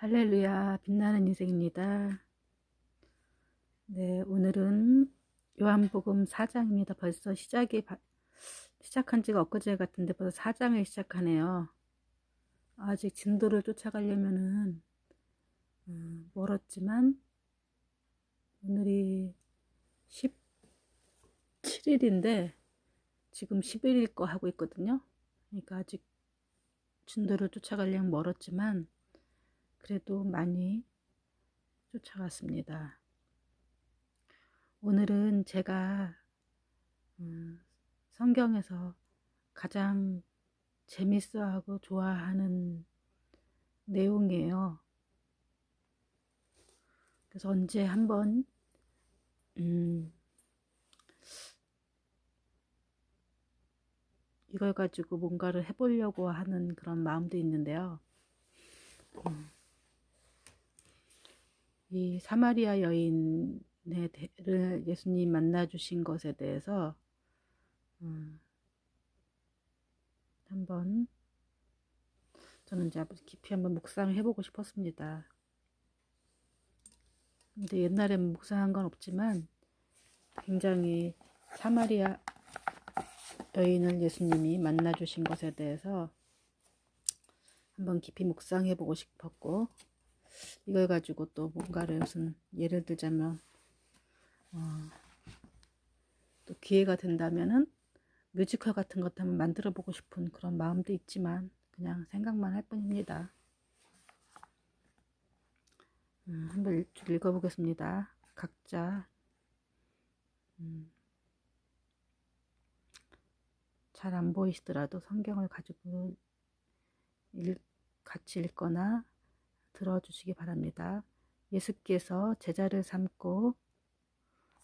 할렐루야, 빛나는 인생입니다. 네, 오늘은 요한복음 4장입니다. 벌써 시작한 지가 엊그제 같은데 벌써 4장을 시작하네요. 아직 진도를 쫓아가려면은 멀었지만 오늘이 17일인데 지금 11일 거 하고 있거든요. 그러니까 아직 진도를 쫓아가려면 멀었지만 그래도 많이 쫓아갔습니다. 오늘은 제가 성경에서 가장 재밌어하고 좋아하는 내용이에요. 그래서 언제 한번 이걸 가지고 뭔가를 해보려고 하는 그런 마음도 있는데요. 이 사마리아 여인을 예수님 만나주신 것에 대해서 한번 저는 이제 깊이 한번 묵상을 해보고 싶었습니다. 근데 옛날엔 묵상한 건 없지만 굉장히 사마리아 여인을 예수님이 만나주신 것에 대해서 한번 깊이 묵상해보고 싶었고, 이걸 가지고 또 뭔가를 무슨 예를 들자면 또 기회가 된다면은 뮤지컬 같은 것도 한번 만들어 보고 싶은 그런 마음도 있지만 그냥 생각만 할 뿐입니다. 한번 읽어보겠습니다. 각자 잘 안 보이시더라도 성경을 가지고 같이 읽거나 들어주시기 바랍니다. 예수께서 제자를 삼고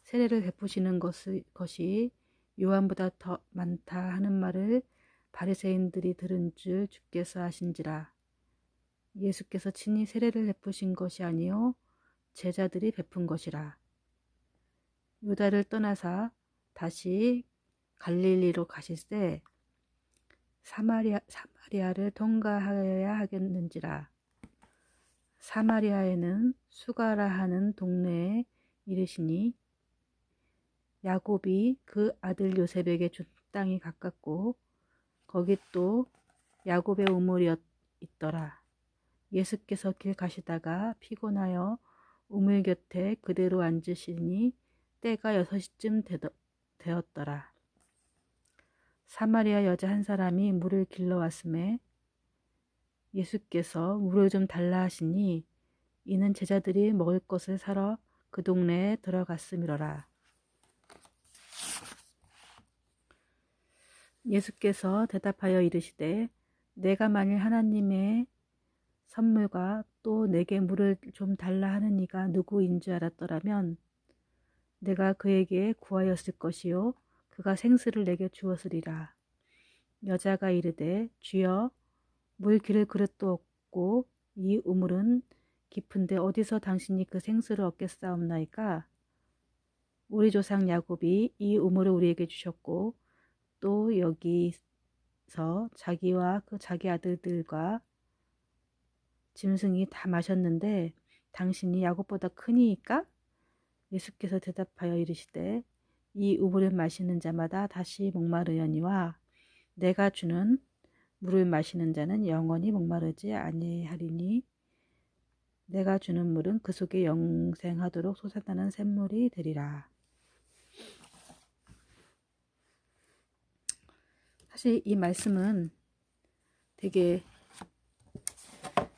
세례를 베푸시는 것이 요한보다 더 많다 하는 말을 바리새인들이 들은 줄 주께서 아신지라. 예수께서 친히 세례를 베푸신 것이 아니요 제자들이 베푼 것이라. 유다를 떠나사 다시 갈릴리로 가실새 사마리아를 통과하여야 하겠는지라. 사마리아에는 수가라 하는 동네에 이르시니 야곱이 그 아들 요셉에게 준 땅이 가깝고 거기 또 야곱의 우물이 있더라. 예수께서 길 가시다가 피곤하여 우물 곁에 그대로 앉으시니 때가 6시쯤 되었더라. 사마리아 여자 한 사람이 물을 길러 왔음에 예수께서 물을 좀 달라 하시니 이는 제자들이 먹을 것을 사러 그 동네에 들어갔음이로라. 예수께서 대답하여 이르시되 내가 만일 하나님의 선물과 또 내게 물을 좀 달라 하는 이가 누구인 줄 알았더라면 내가 그에게 구하였을 것이요 그가 생수를 내게 주었으리라. 여자가 이르되 주여 물 기를 그릇도 없고 이 우물은 깊은데 어디서 당신이 그 생수를 얻겠사옵나이까? 우리 조상 야곱이 이 우물을 우리에게 주셨고 또 여기서 자기와 그 자기 아들들과 짐승이 다 마셨는데 당신이 야곱보다 크니이까? 예수께서 대답하여 이르시되 이 우물을 마시는 자마다 다시 목마르려니와 내가 주는 물을 마시는 자는 영원히 목마르지 아니하리니 내가 주는 물은 그 속에 영생하도록 솟아나는 샘물이 되리라. 사실 이 말씀은 되게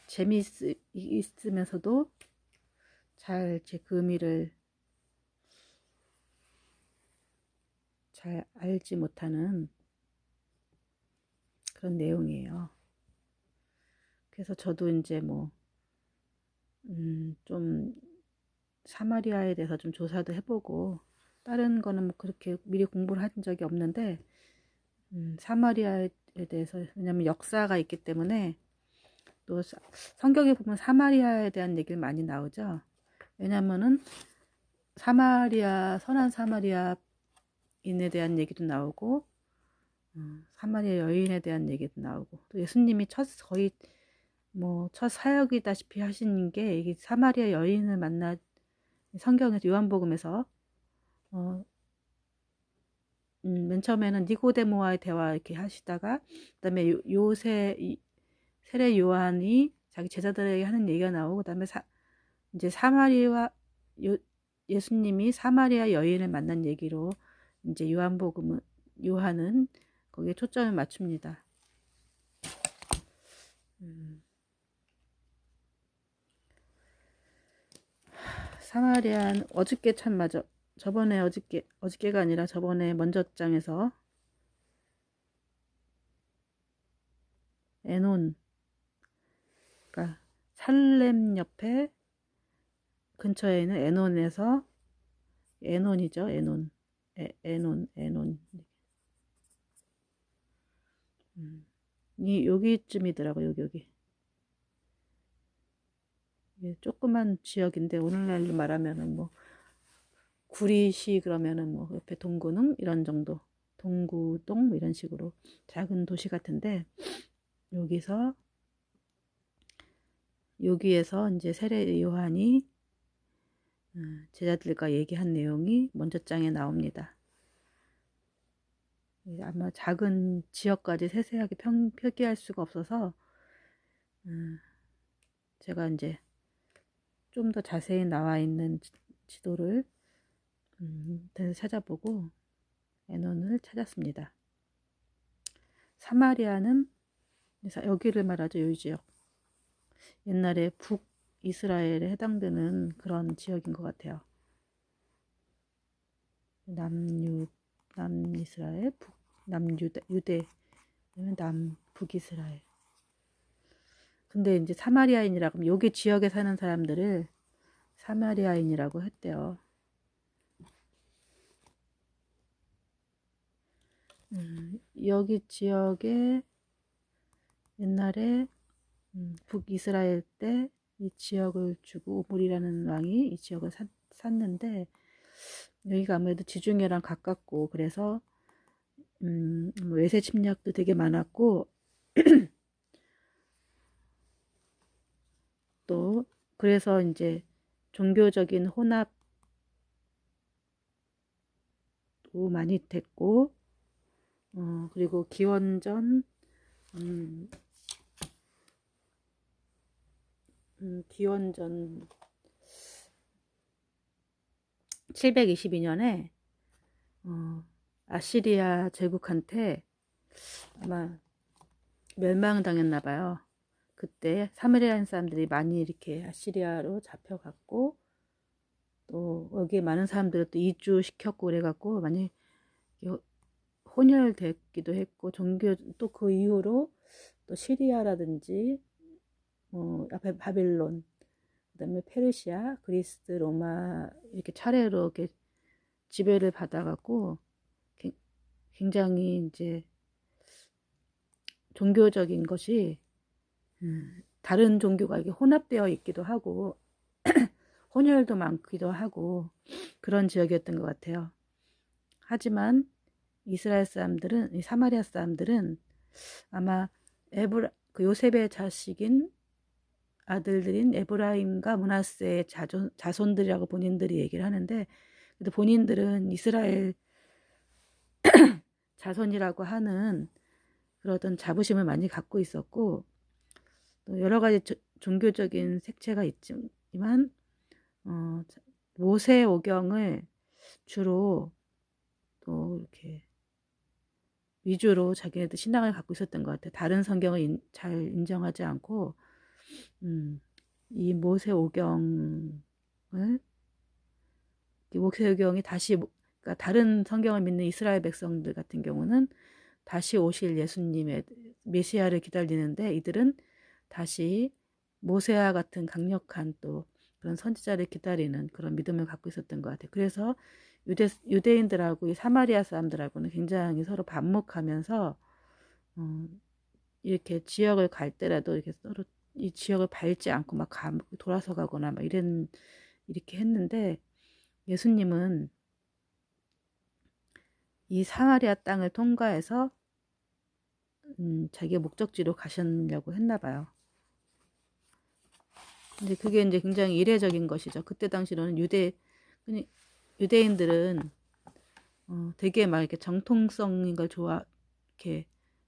재미있으면서도 잘 제 그 의미를 잘 알지 못하는 그런 내용이에요. 그래서 저도 이제 좀 사마리아에 대해서 좀 조사도 해보고 다른 거는 뭐 그렇게 미리 공부를 한 적이 없는데 사마리아에 대해서 왜냐면 역사가 있기 때문에 또 성경에 보면 사마리아에 대한 얘기를 많이 나오죠. 왜냐면은 선한 사마리아인에 대한 얘기도 나오고 사마리아 여인에 대한 얘기도 나오고 또 예수님이 거의 뭐 첫 사역이다시피 하신 게 이게 사마리아 여인을 만나 성경에서 요한복음에서 어, 맨 처음에는 니고데모와의 대화 이렇게 하시다가 그다음에 세례 요한이 자기 제자들에게 하는 얘기가 나오고 그다음에 이제 예수님이 사마리아 여인을 만난 얘기로 이제 요한은 거기에 초점을 맞춥니다. 사마리아는 어저께 참 맞아. 저번에 어저께가 아니라 저번에 먼저 장에서 에논, 그러니까 살렘 옆에 근처에 있는 에논이죠. 에논. 이 여기쯤이더라고. 여기. 이게 조그만 지역인데 오늘날로 말하면은 뭐 구리시 그러면은 뭐 옆에 동구릉 이런 정도, 동구동 이런 식으로 작은 도시 같은데 여기에서 이제 세례 요한이 제자들과 얘기한 내용이 먼저 장에 나옵니다. 아마 작은 지역까지 세세하게 표기할 수가 없어서 제가 이제 좀 더 자세히 나와 있는 지도를 찾아보고 에논을 찾았습니다. 사마리아는 여기를 말하죠. 이 지역. 옛날에 북이스라엘에 해당되는 그런 지역인 것 같아요. 남이스라엘, 남유대, 남북이스라엘. 근데 이제 사마리아인이라고 하면 여기 지역에 사는 사람들을 사마리아인이라고 했대요. 여기 지역에 옛날에 북이스라엘 때 이 지역을 주고 오므리라는 왕이 이 지역을 샀는데 여기가 아무래도 지중해랑 가깝고 그래서 외세 침략도 되게 많았고 또 그래서 이제 종교적인 혼합도 많이 됐고 그리고 기원전 722년에 아시리아 제국한테 아마 멸망당했나 봐요. 그때 사마리아 사람들이 많이 이렇게 아시리아로 잡혀갔고 또 여기에 많은 사람들을 또 이주시켰고 그래갖고 많이 혼혈됐기도 했고 종교 또 그 이후로 또 시리아라든지 바빌론 그다음에 페르시아, 그리스, 로마 이렇게 차례로 이렇게 지배를 받아갖고 굉장히 이제 종교적인 것이 다른 종교가 이렇게 혼합되어 있기도 하고 혼혈도 많기도 하고 그런 지역이었던 것 같아요. 하지만 이스라엘 사람들은 사마리아 사람들은 아마 그 요셉의 자식인 아들들인 에브라임과 므낫세의 자손들이라고 본인들이 얘기를 하는데 그래도 본인들은 이스라엘 자손이라고 하는 그런 자부심을 많이 갖고 있었고 또 여러 가지 종교적인 색채가 있지만 모세오경을 주로 또 이렇게 위주로 자기네들 신앙을 갖고 있었던 것 같아요. 다른 성경을 잘 인정하지 않고 이 모세오경이 다시 그러니까 다른 성경을 믿는 이스라엘 백성들 같은 경우는 다시 오실 예수님의 메시아를 기다리는데 이들은 다시 모세와 같은 강력한 또 그런 선지자를 기다리는 그런 믿음을 갖고 있었던 것 같아요. 그래서 유대인들하고 이 사마리아 사람들하고는 굉장히 서로 반목하면서 이렇게 지역을 갈 때라도 이렇게 서로 이 지역을 밟지 않고 막 돌아서 가거나 막 이렇게 했는데 예수님은 이 사마리아 땅을 통과해서 자기의 목적지로 가시려고 했나 봐요. 근데 그게 이제 굉장히 이례적인 것이죠. 그때 당시로는 유대인들은 되게 막 이렇게 정통성인 걸 이렇게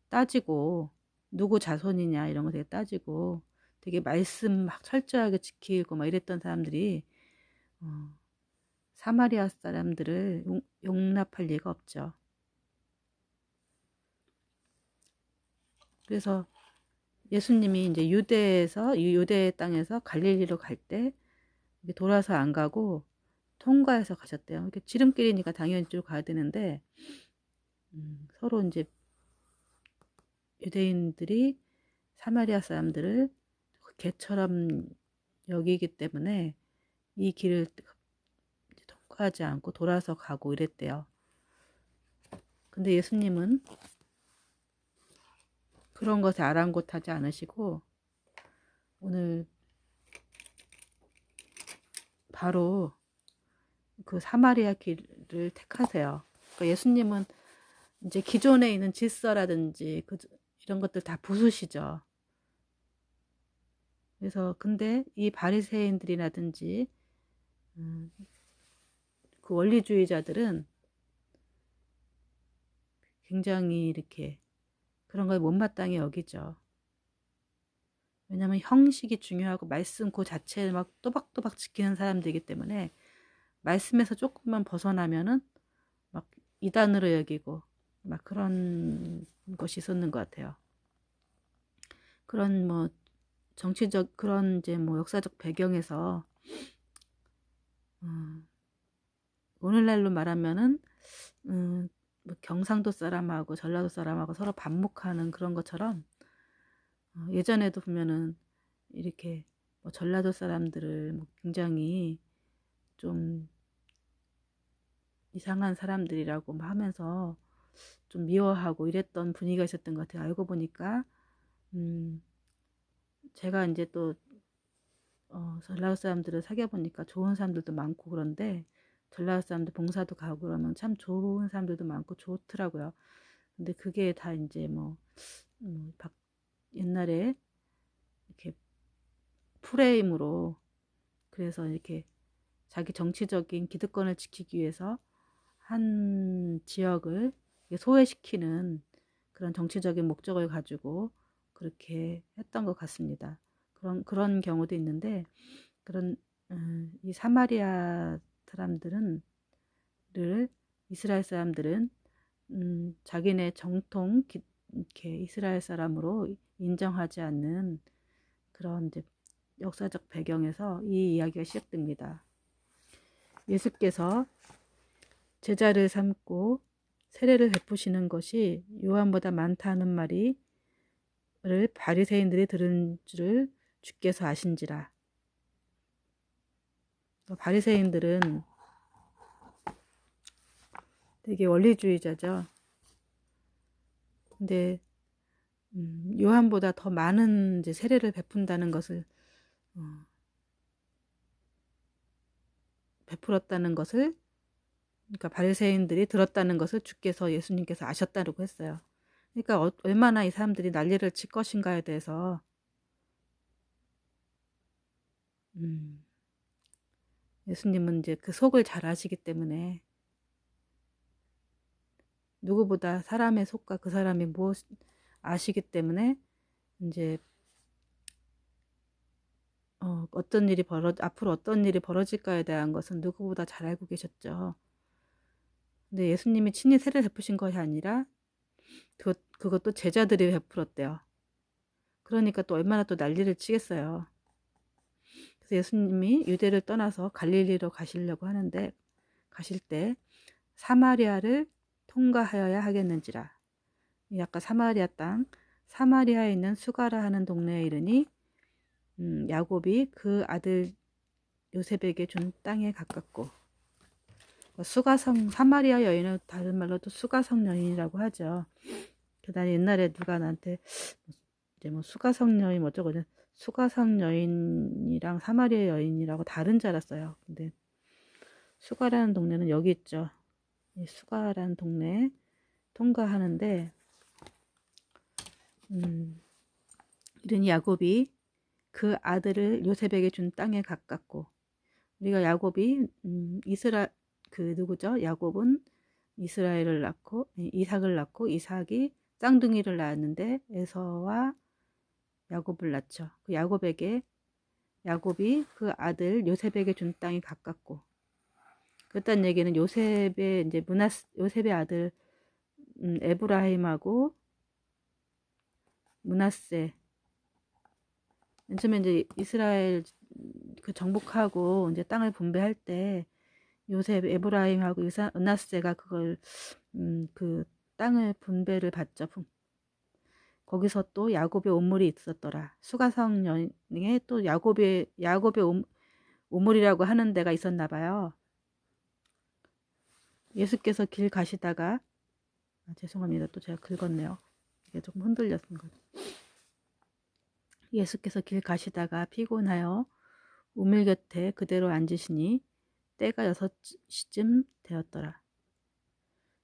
따지고, 누구 자손이냐 이런 거 되게 따지고, 되게 말씀 막 철저하게 지키고 막 이랬던 사람들이 어, 사마리아 사람들을 용납할 리가 없죠. 그래서 예수님이 이제 유대 땅에서 갈릴리로 갈 때 돌아서 안 가고 통과해서 가셨대요. 이렇게 지름길이니까 당연히 쭉 가야 되는데 서로 이제 유대인들이 사마리아 사람들을 개처럼 여기기 때문에 이 길을 통과하지 않고 돌아서 가고 이랬대요. 근데 예수님은 그런 것에 아랑곳하지 않으시고 오늘 바로 그 사마리아 길을 택하세요. 그러니까 예수님은 이제 기존에 있는 질서라든지 이런 것들 다 부수시죠. 그래서 근데 이 바리새인들이라든지 그 원리주의자들은 굉장히 이렇게 그런 걸 못마땅히 여기죠. 왜냐하면 형식이 중요하고 말씀 그 자체를 막 또박또박 지키는 사람들이기 때문에 말씀에서 조금만 벗어나면은 막 이단으로 여기고 막 그런 것이 있었는 것 같아요. 그런 뭐 정치적 그런 이제 뭐 역사적 배경에서 오늘날로 말하면은 뭐 경상도 사람하고 전라도 사람하고 서로 반목하는 그런 것처럼 예전에도 보면은 이렇게 뭐 전라도 사람들을 뭐 굉장히 좀 이상한 사람들이라고 하면서 좀 미워하고 이랬던 분위기가 있었던 것 같아요. 알고 보니까 제가 이제 또 전라도 사람들을 사귀어 보니까 좋은 사람들도 많고 그런데 전라도 사람들 봉사도 가고 그러면 참 좋은 사람들도 많고 좋더라고요. 근데 그게 다 이제 뭐 옛날에 이렇게 프레임으로 그래서 이렇게 자기 정치적인 기득권을 지키기 위해서 한 지역을 소외시키는 그런 정치적인 목적을 가지고 그렇게 했던 것 같습니다. 그런 경우도 있는데 그런 이 사마리아 사람들은 이스라엘 사람들은 자기네 이렇게 이스라엘 사람으로 인정하지 않는 그런 이제 역사적 배경에서 이 이야기가 시작됩니다. 예수께서 제자를 삼고 세례를 베푸시는 것이 요한보다 많다는 말을 바리새인들이 들은 줄을 주께서 아신지라. 바리새인들은 되게 원리주의자죠. 근데 요한보다 더 많은 이제 세례를 베푼다는 것을 베풀었다는 것을 그러니까 바리새인들이 들었다는 것을 주께서 예수님께서 아셨다고 했어요. 그러니까 얼마나 이 사람들이 난리를 칠 것인가에 대해서 예수님은 이제 그 속을 잘 아시기 때문에 누구보다 사람의 속과 그 사람이 무엇 아시기 때문에 이제 앞으로 어떤 일이 벌어질까에 대한 것은 누구보다 잘 알고 계셨죠. 근데 예수님이 친히 세례를 베푸신 것이 아니라 그것도 제자들이 베풀었대요. 그러니까 또 얼마나 또 난리를 치겠어요. 그래서 예수님이 유대를 떠나서 갈릴리로 가시려고 하는데 가실 때 사마리아를 통과하여야 하겠는지라. 아까 사마리아 땅, 사마리아에 있는 수가라 하는 동네에 이르니 야곱이 그 아들 요셉에게 준 땅에 가깝고 사마리아 여인은 다른 말로도 수가성 여인이라고 하죠. 난 옛날에 누가 나한테 이제 뭐 수가성 여인 어쩌고 수가성 여인이랑 사마리아 여인이라고 다른 줄 알았어요. 근데 수가라는 동네는 여기 있죠. 이 수가라는 동네 통과하는데 이른 야곱이 그 아들을 요셉에게 준 땅에 가깝고. 우리가 야곱이 그 누구죠? 야곱은 이스라엘을 낳고 이삭을 낳고 이삭이 쌍둥이를 낳았는데 에서와 야곱을 낳죠. 그 야곱이 그 아들 요셉에게 준 땅이 가깝고. 그랬다는 얘기는 요셉의 아들 에브라임하고 므낫세. 맨 처음에 이제 이스라엘 그 정복하고 이제 땅을 분배할 때 에브라임하고 므낫세가 그걸 그 땅을 분배를 받죠. 거기서 또 야곱의 오물이 있었더라. 수가성령에 또 야곱의 오물이라고 하는 데가 있었나 봐요. 예수께서 길 가시다가 죄송합니다. 또 제가 긁었네요. 이게 조금 흔들렸던 거죠. 예수께서 길 가시다가 피곤하여 우물 곁에 그대로 앉으시니 때가 6시쯤 되었더라.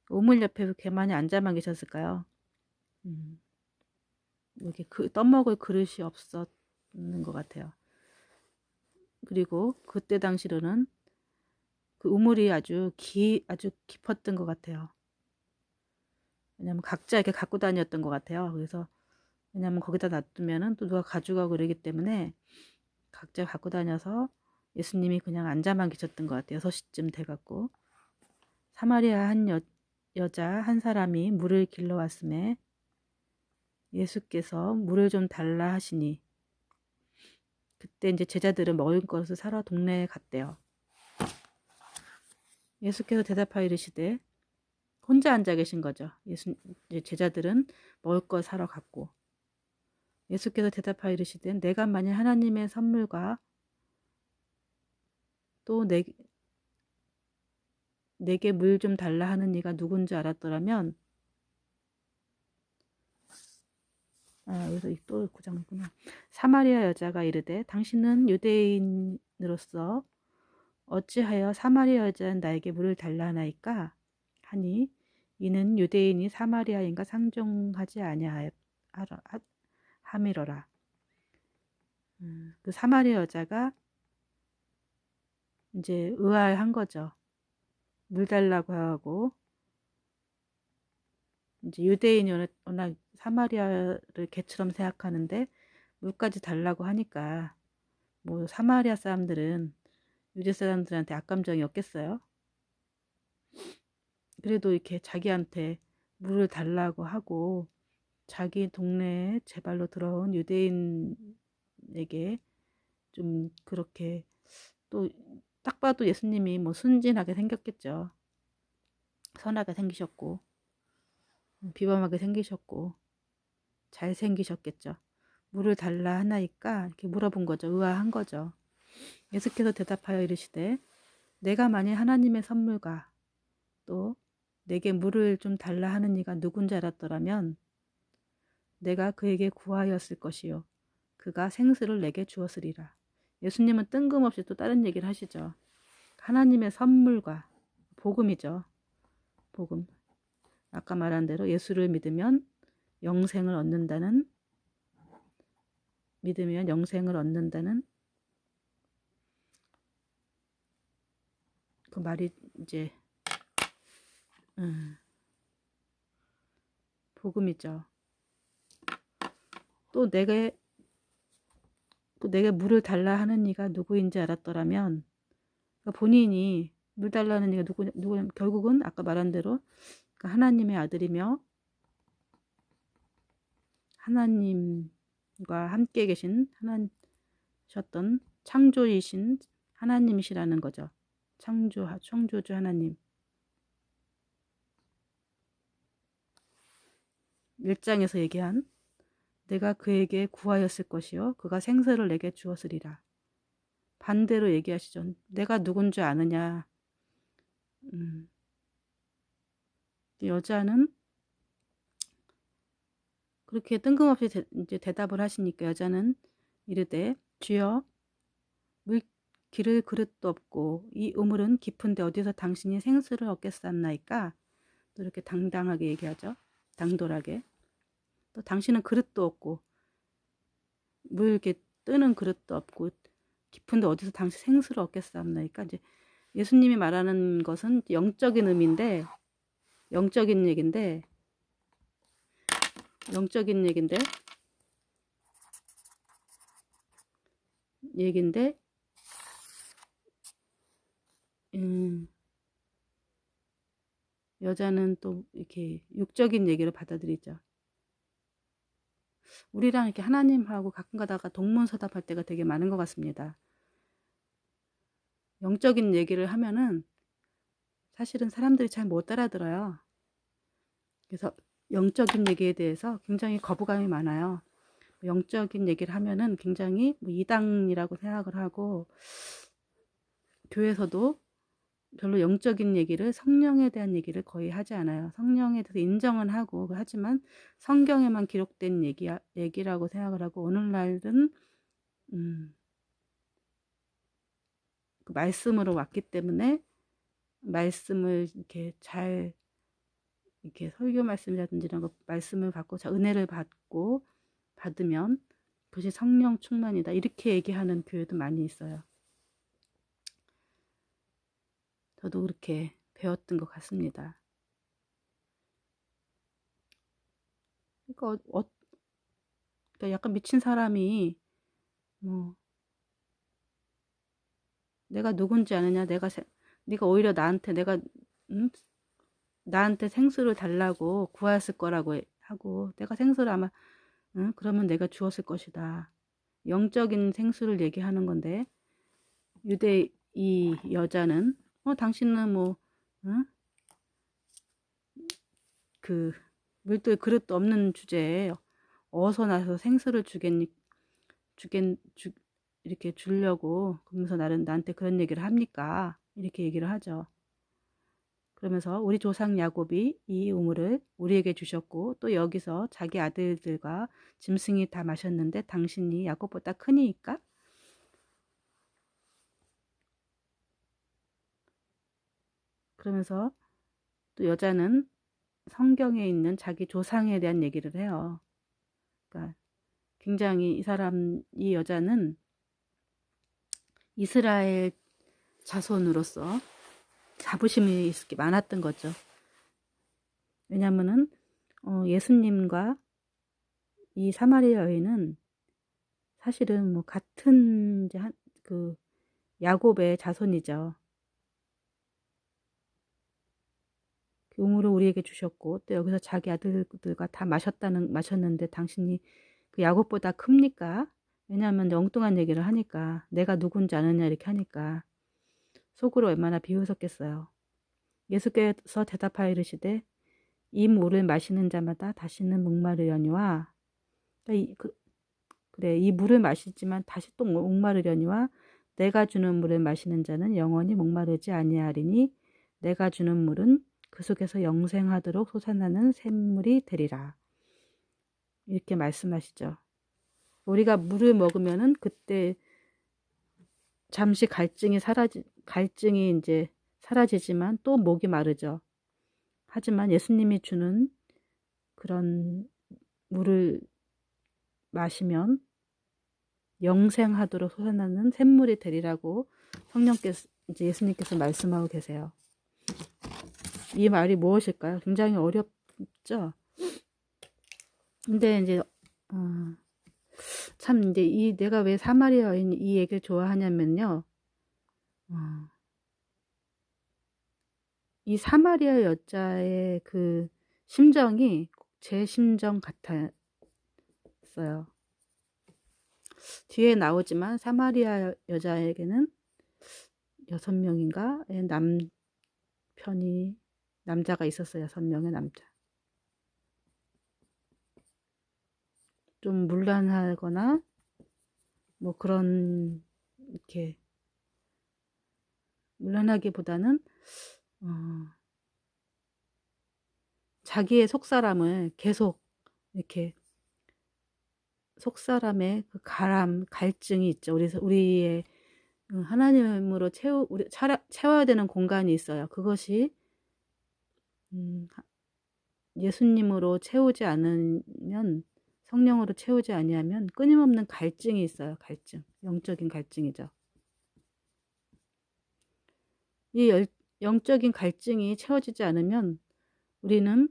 우물 옆에 그렇게 많이 앉아만 계셨을까요? 여기 떠먹을 그릇이 없었는 것 같아요. 그리고 그때 당시로는 그 우물이 아주 깊었던 것 같아요. 왜냐면 각자 이렇게 갖고 다녔던 것 같아요. 그래서 왜냐면 거기다 놔두면은 또 누가 가져가고 그러기 때문에 각자 갖고 다녀서 예수님이 그냥 앉아만 계셨던 것 같아요. 6시쯤 돼갖고. 사마리아 여자 한 사람이 물을 길러 왔음에 예수께서 물을 좀 달라 하시니 그때 이제 제자들은 먹을 것을 사러 동네에 갔대요. 예수께서 대답하여 이르시되 혼자 앉아 계신 거죠. 제자들은 먹을 것 사러 갔고 예수께서 대답하여 이르시되 내가 만일 하나님의 선물과 또 내게 물 좀 달라 하는 이가 누군지 알았더라면 여기서 또 구장이구나. 사마리아 여자가 이르되 당신은 유대인으로서 어찌하여 사마리아 여자는 나에게 물을 달라 하나이까 하니 이는 유대인이 사마리아인과 상종하지 아니함이로라. 그 사마리아 여자가 이제 의아해한 거죠. 물 달라고 하고 이제 유대인이 워낙 사마리아를 개처럼 생각하는데 물까지 달라고 하니까 뭐 사마리아 사람들은 유대 사람들한테 악감정이 없겠어요? 그래도 이렇게 자기한테 물을 달라고 하고 자기 동네에 제 발로 들어온 유대인에게 좀 그렇게 또 딱 봐도 예수님이 뭐 순진하게 생겼겠죠. 선하게 생기셨고 비범하게 생기셨고 잘생기셨겠죠. 물을 달라 하나이까 이렇게 물어본 거죠. 의아한 거죠. 예수께서 대답하여 이르시되 내가 만일 하나님의 선물과 또 내게 물을 좀 달라 하는 이가 누군지 알았더라면 내가 그에게 구하였을 것이요 그가 생수를 내게 주었으리라. 예수님은 뜬금없이 또 다른 얘기를 하시죠. 하나님의 선물과 복음이죠. 복음. 아까 말한 대로 예수를 믿으면 영생을 얻는다는 그 말이 이제 복음이죠. 또 내게 물을 달라 하는 이가 누구인지 알았더라면 그러니까 본인이 물 달라는 이가 누구 결국은 아까 말한 대로 그러니까 하나님의 아들이며 하나님과 함께 계신 하나님이셨던 창조이신 하나님이시라는 거죠. 창조주 하나님. 1장에서 얘기한 내가 그에게 구하였을 것이요 그가 생사를 내게 주었으리라. 반대로 얘기하시죠. 내가 누군지 아느냐. 여자는 그렇게 뜬금없이 이제 대답을 하시니까 여자는 이르되 주여 물 기를 그릇도 없고 이 우물은 깊은데 어디서 당신이 생수를 얻겠사옵나이까. 또 이렇게 당당하게 얘기하죠. 당돌하게. 또 당신은 그릇도 없고 물 이렇게 뜨는 그릇도 없고 깊은데 어디서 당신 생수를 얻겠사옵나이까. 이제 예수님이 말하는 것은 영적인 의미인데, 영적인 얘긴데, 영적인 얘긴데, 음, 여자는 또 이렇게 육적인 얘기를 받아들이죠. 우리랑 이렇게 하나님하고 가끔 가다가 동문서답할 때가 되게 많은 것 같습니다. 영적인 얘기를 하면은 사실은 사람들이 잘 못 알아들어요. 그래서 영적인 얘기에 대해서 굉장히 거부감이 많아요. 영적인 얘기를 하면은 굉장히 뭐 이당이라고 생각을 하고, 교회에서도 별로 영적인 얘기를, 성령에 대한 얘기를 거의 하지 않아요. 성령에 대해서 인정은 하고 하지만 성경에만 기록된 얘기라고 생각을 하고, 오늘날은 그 말씀으로 왔기 때문에 말씀을 이렇게 잘 이렇게 설교 말씀이라든지 이런 거 말씀을 받고 은혜를 받으면 그것이 성령 충만이다, 이렇게 얘기하는 교회도 많이 있어요. 저도 그렇게 배웠던 것 같습니다. 그러니까 약간 미친 사람이 뭐 내가 누군지 아느냐, 네가 오히려 나한테 생수를 달라고 구하였을 거라고 하고, 내가 생수를 아마 그러면 내가 주었을 것이다. 영적인 생수를 얘기하는 건데, 유대 이 여자는 당신은 뭐 그 물도 그릇도 없는 주제에 어디서 나서 생수를 이렇게 주려고 그러면서 나한테 그런 얘기를 합니까? 이렇게 얘기를 하죠. 그러면서 우리 조상 야곱이 이 우물을 우리에게 주셨고, 또 여기서 자기 아들들과 짐승이 다 마셨는데 당신이 야곱보다 크니까? 그러면서 또 여자는 성경에 있는 자기 조상에 대한 얘기를 해요. 그러니까 굉장히 이 여자는 이스라엘 자손으로서 자부심이 많았던 거죠. 왜냐면은 예수님과 이 사마리아 여인은 사실은 뭐 같은 이제 그 야곱의 자손이죠. 그 우물을 우리에게 주셨고, 또 여기서 자기 아들들과 다 마셨는데 당신이 그 야곱보다 큽니까? 왜냐하면 엉뚱한 얘기를 하니까, 내가 누군지 아느냐 이렇게 하니까 속으로 얼마나 비웃었겠어요. 예수께서 대답하여 이르시되 이 물을 마시는 자마다 다시는 목마르려니와, 그래, 이 물을 마시지만 다시 또 목마르려니와, 내가 주는 물을 마시는 자는 영원히 목마르지 아니하리니 내가 주는 물은 그 속에서 영생하도록 솟아나는 샘물이 되리라. 이렇게 말씀하시죠. 우리가 물을 먹으면은 그때 잠시 갈증이 이제 사라지지만 또 목이 마르죠. 하지만 예수님이 주는 그런 물을 마시면 영생하도록 솟아나는 샘물이 되리라고 이제 예수님께서 말씀하고 계세요. 이 말이 무엇일까요? 굉장히 어렵죠. 근데 이제 참 이제 내가 왜 사마리아 여인 이 얘기를 좋아하냐면요. 이 사마리아 여자의 그 심정이 제 심정 같았어요. 뒤에 나오지만 사마리아 여자에게는 6명인가 남자가 있었어요. 6명의 남자. 좀 문란하거나 뭐 그런, 이렇게 문란하기보다는 자기의 속사람을 계속 이렇게, 속사람의 그 갈증이 있죠. 우리의 하나님으로 채워야 되는 공간이 있어요. 그것이 예수님으로 채우지 않으면 성령으로 채우지 아니하면 끊임없는 갈증이 있어요. 갈증. 영적인 갈증이죠. 이 영적인 갈증이 채워지지 않으면 우리는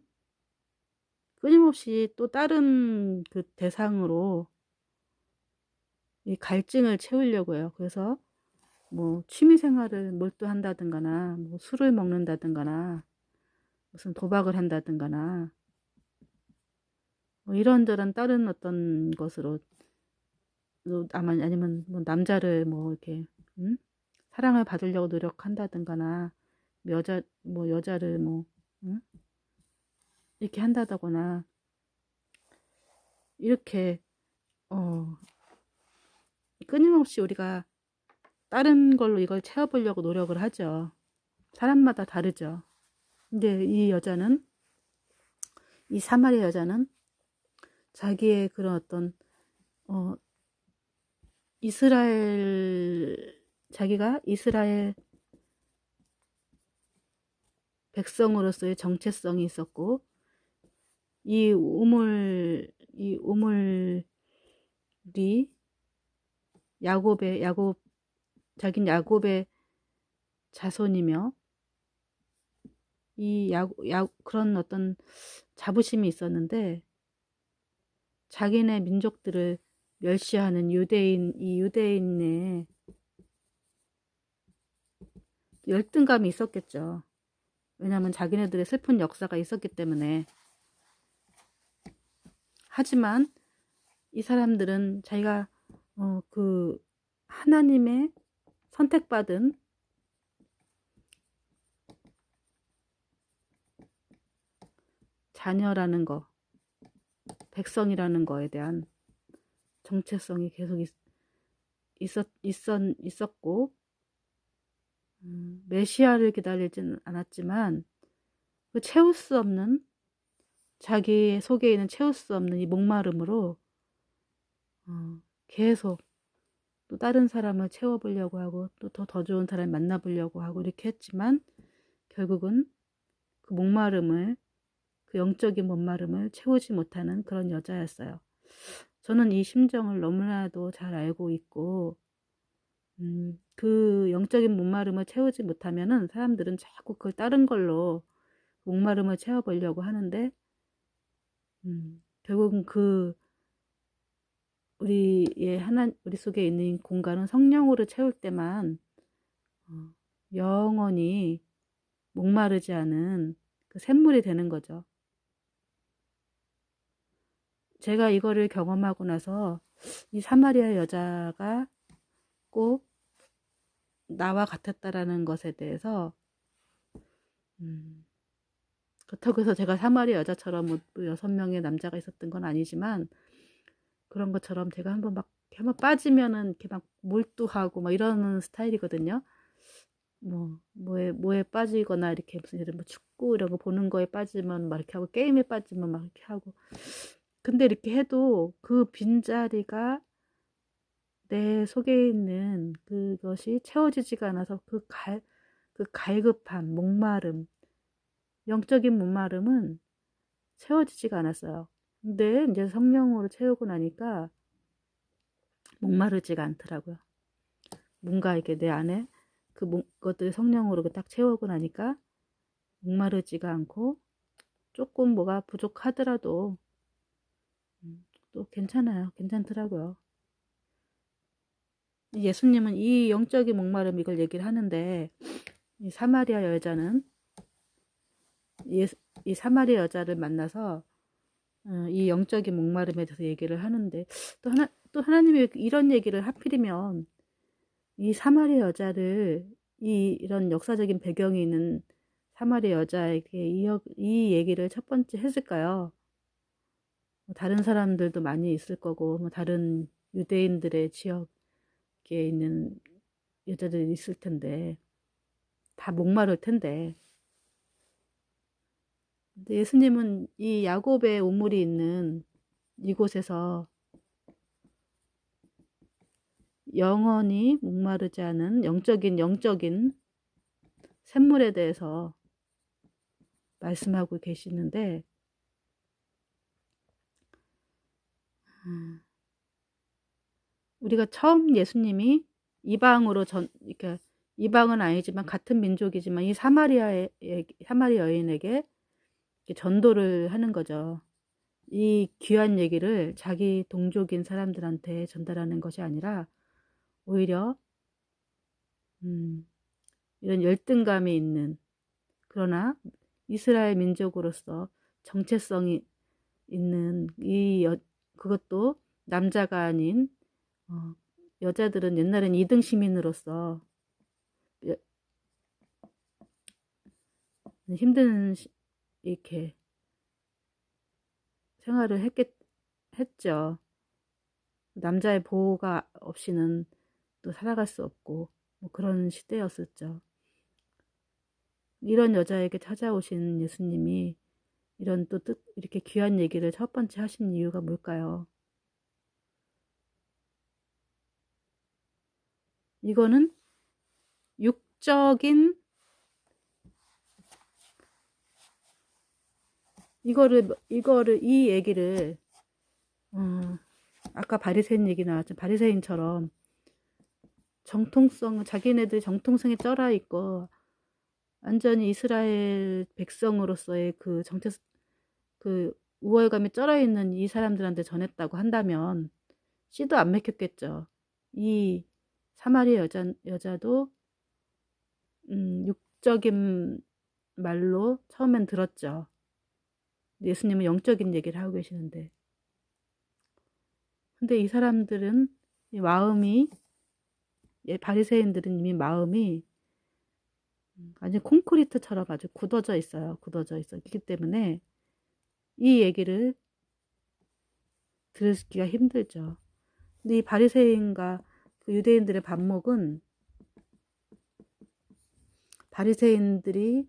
끊임없이 또 다른 그 대상으로 이 갈증을 채우려고 해요. 그래서 뭐 취미 생활을 몰두한다든가나 뭐 술을 먹는다든가나 무슨 도박을 한다든가나 뭐 이런저런 다른 어떤 것으로 아니면 뭐 남자를 뭐 이렇게 사랑을 받으려고 노력한다든가나 여자를 뭐 이렇게 한다거나 이렇게 끊임없이 우리가 다른 걸로 이걸 채워보려고 노력을 하죠. 사람마다 다르죠. 근데 이 사마리아 여자는 자기의 그런 어떤 자기가 이스라엘 백성으로서의 정체성이 있었고, 이 우물이 자긴 야곱의 자손이며, 그런 어떤 자부심이 있었는데, 자기네 민족들을 멸시하는 유대인의 열등감이 있었겠죠. 왜냐하면 자기네들의 슬픈 역사가 있었기 때문에. 하지만 이 사람들은 자기가 그 하나님의 선택받은 자녀라는 거, 백성이라는 거에 대한 정체성이 계속 있었고, 메시아를 기다리진 않았지만 그 자기 속에 있는 채울 수 없는 이 목마름으로 계속 또 다른 사람을 채워보려고 하고 또 더 좋은 사람을 만나보려고 하고 이렇게 했지만 결국은 그 영적인 목마름을 채우지 못하는 그런 여자였어요. 저는 이 심정을 너무나도 잘 알고 있고, 그 영적인 목마름을 채우지 못하면은 사람들은 자꾸 그걸 다른 걸로 목마름을 채워보려고 하는데, 결국은 우리 속에 있는 공간은 성령으로 채울 때만 영원히 목마르지 않은 그 샘물이 되는 거죠. 제가 이거를 경험하고 나서 이 사마리아 여자가 꼭 나와 같았다라는 것에 대해서 그렇다고 해서 제가 사마리아 여자처럼 뭐 6명의 남자가 있었던 건 아니지만 그런 것처럼 제가 한번 빠지면은 이렇게 막 몰두하고 막 이러는 스타일이거든요. 뭐에 빠지거나 이렇게 무슨 예를 뭐 축구 이런 거 보는 거에 빠지면 막 이렇게 하고 게임에 빠지면 막 이렇게 하고. 근데 이렇게 해도 그 빈자리가 내 속에 있는 그것이 채워지지가 않아서 그 갈급함, 목마름, 영적인 목마름은 채워지지가 않았어요. 근데 이제 성령으로 채우고 나니까 목마르지가 않더라고요. 뭔가 이렇게 내 안에 그것들을 성령으로 딱 채우고 나니까 목마르지가 않고 조금 뭐가 부족하더라도 또 괜찮더라고요. 예수님은 이 영적인 목마름 이걸 얘기를 하는데, 이 사마리아 여자는 이 사마리아 여자를 만나서 이 영적인 목마름에 대해서 얘기를 하는데, 또 하나님이 이런 얘기를 하필이면 이 사마리아 여자를 이런 역사적인 배경이 있는 사마리아 여자에게 이 얘기를 첫 번째 했을까요? 다른 사람들도 많이 있을 거고, 뭐 다른 유대인들의 지역에 있는 여자들이 있을 텐데, 다 목마를 텐데. 근데 예수님은 이 야곱의 우물이 있는 이곳에서 영원히 목마르지 않은 영적인 샘물에 대해서 말씀하고 계시는데, 우리가 처음 예수님이 이방으로 이렇게 이방은 아니지만 같은 민족이지만 이 사마리아 여인에게 전도를 하는 거죠. 이 귀한 얘기를 자기 동족인 사람들한테 전달하는 것이 아니라 오히려 이런 열등감이 있는, 그러나 이스라엘 민족으로서 정체성이 있는 그것도 남자가 아닌 여자들은 옛날엔 2등 시민으로서 힘든 이렇게 생활을 했죠. 남자의 보호가 없이는 또 살아갈 수 없고 뭐 그런 시대였었죠. 이런 여자에게 찾아오신 예수님이 이런 또 이렇게 귀한 얘기를 첫 번째 하신 이유가 뭘까요? 이거는 육적인 이 얘기를 아까 바리새인 얘기 나왔죠. 바리새인처럼 자기네들 정통성에 쩔어 있고 완전히 이스라엘 백성으로서의 그 우월감에 쩔어 있는 이 사람들한테 전했다고 한다면 씨도 안 맥혔겠죠. 이 사마리아 여자도 육적인 말로 처음엔 들었죠. 예수님은 영적인 얘기를 하고 계시는데, 근데 이 사람들은 바리새인들은 이미 마음이 아주 콘크리트처럼 아주 굳어져 있기 때문에 이 얘기를 들으기가 힘들죠. 근데 이 바리새인과 그 유대인들의 반목은 바리새인들이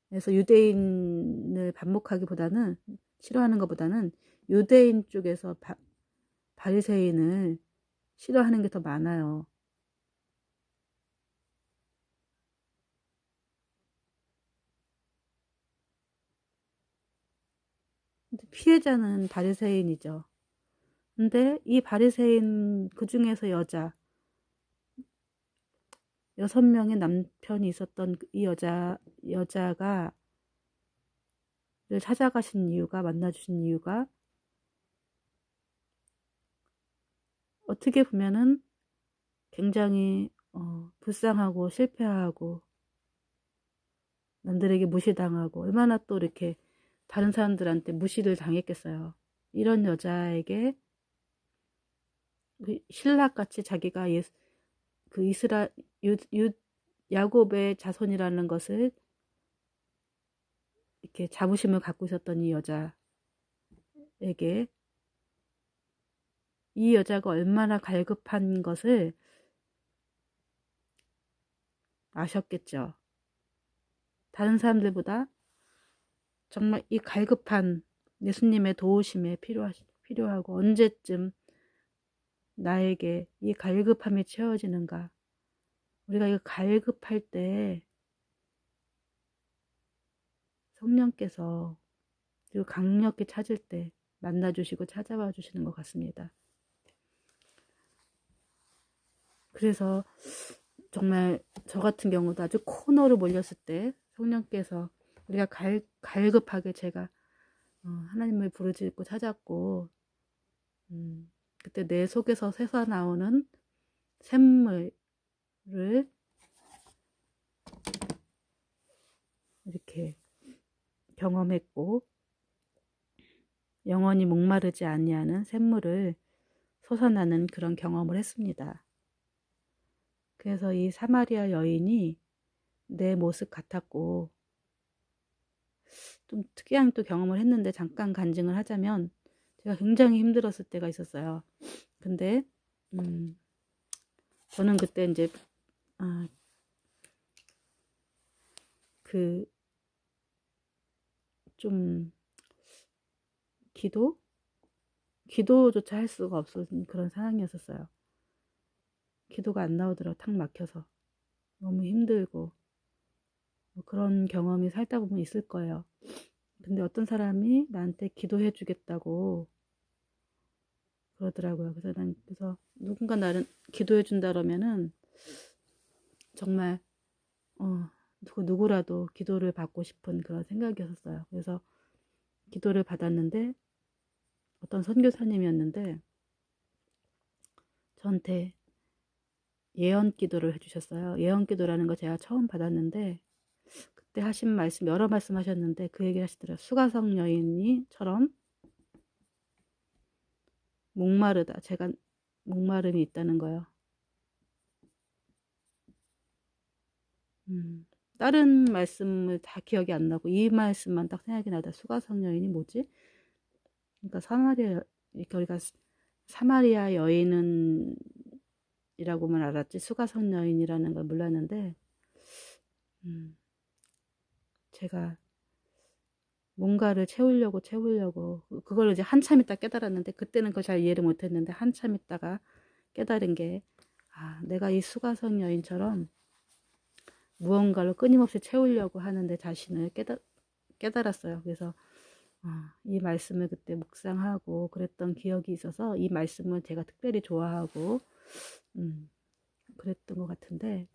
그래서 유대인을 반목하기보다는 싫어하는 것보다는 유대인 쪽에서 바리새인을 싫어하는 게 더 많아요. 피해자는 바리새인이죠. 근데 이 바리새인 그 중에서 6명의 남편이 있었던 이 여자가 만나주신 이유가 어떻게 보면은 굉장히 불쌍하고 실패하고 남들에게 무시당하고 얼마나 또 이렇게 다른 사람들한테 무시를 당했겠어요. 이런 여자에게 신락같이 자기가 그 야곱의 자손이라는 것을 이렇게 자부심을 갖고 있었던 이 여자에게 이 여자가 얼마나 갈급한 것을 아셨겠죠. 다른 사람들보다 정말 이 갈급한 예수님의 도우심에 필요하고 언제쯤 나에게 이 갈급함이 채워지는가. 우리가 이 갈급할 때 성령께서 그리고 강력히 찾을 때 만나주시고 찾아와 주시는 것 같습니다. 그래서 정말 저 같은 경우도 아주 코너로 몰렸을 때 성령께서 우리가 갈급하게 제가 하나님을 부르짖고 찾았고 그때 내 속에서 솟아나오는 샘물을 이렇게 경험했고 영원히 목마르지 아니하는 샘물을 솟아나는 그런 경험을 했습니다. 그래서 이 사마리아 여인이 내 모습 같았고 좀 특이한 또 경험을 했는데 잠깐 간증을 하자면 제가 굉장히 힘들었을 때가 있었어요. 근데 저는 그때 이제 좀 기도조차 할 수가 없었던 그런 상황이었어요. 기도가 안 나오더라고. 탁 막혀서 너무 힘들고 뭐 그런 경험이 살다 보면 있을 거예요. 근데 어떤 사람이 나한테 기도해 주겠다고 그러더라고요. 그래서 그래서 누군가 나를 기도해 준다 그러면은 정말 누구라도 기도를 받고 싶은 그런 생각이었어요. 그래서 기도를 받았는데 어떤 선교사님이었는데 저한테 예언 기도를 해주셨어요. 예언 기도라는 거 제가 처음 받았는데 그때 하신 말씀 여러 말씀 하셨는데 그 얘기를 하시더라고요. 수가성 여인이처럼 목마르다. 제가 목마름이 있다는 거예요. 다른 말씀을 다 기억이 안 나고 이 말씀만 딱 생각이 나다. 수가성 여인이 뭐지? 그러니까 이렇게 우리가 사마리아 여인은 이라고만 알았지 수가성 여인이라는 걸 몰랐는데 음, 제가 뭔가를 채우려고 그걸 이제 한참 있다 깨달았는데 그때는 그걸 잘 이해를 못했는데 한참 있다가 깨달은 게 내가 이 수가성 여인처럼 무언가를 끊임없이 채우려고 하는데 자신을 깨달았어요. 그래서 이 말씀을 그때 묵상하고 그랬던 기억이 있어서 이 말씀을 제가 특별히 좋아하고 그랬던 것 같은데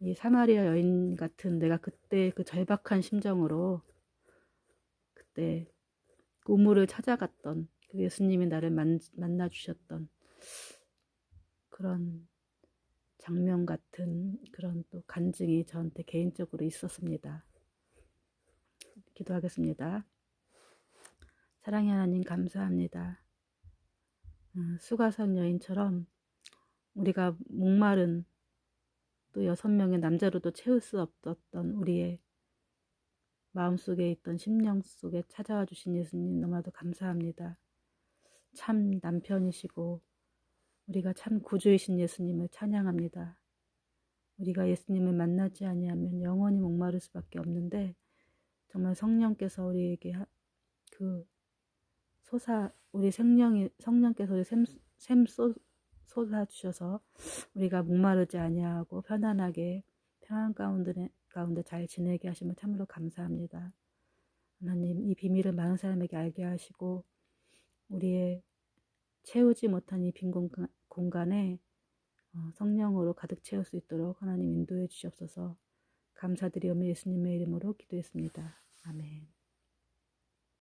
이 사마리아 여인 같은 내가 그때 그 절박한 심정으로 그때 우물을 찾아갔던 그 예수님이 나를 만나 주셨던 그런 장면 같은 그런 또 간증이 저한테 개인적으로 있었습니다. 기도하겠습니다. 사랑의 하나님 감사합니다. 수가성 여인처럼 우리가 목마른 또 6명의 남자로도 채울 수 없었던 우리의 마음속에 있던 심령 속에 찾아와 주신 예수님 너무나도 감사합니다. 참 남편이시고 우리가 참 구주이신 예수님을 찬양합니다. 우리가 예수님을 만나지 아니하면 영원히 목마를 수밖에 없는데 정말 성령께서 우리에게 우리 성령께서 우리 샘 쏟아 주셔서 우리가 목마르지 아니하고 편안하게 평안 가운데 잘 지내게 하심을 참으로 감사합니다. 하나님 이 비밀을 많은 사람에게 알게 하시고 우리의 채우지 못한 이 빈 공간에 성령으로 가득 채울 수 있도록 하나님 인도해 주시옵소서. 감사드리오며 예수님의 이름으로 기도했습니다. 아멘.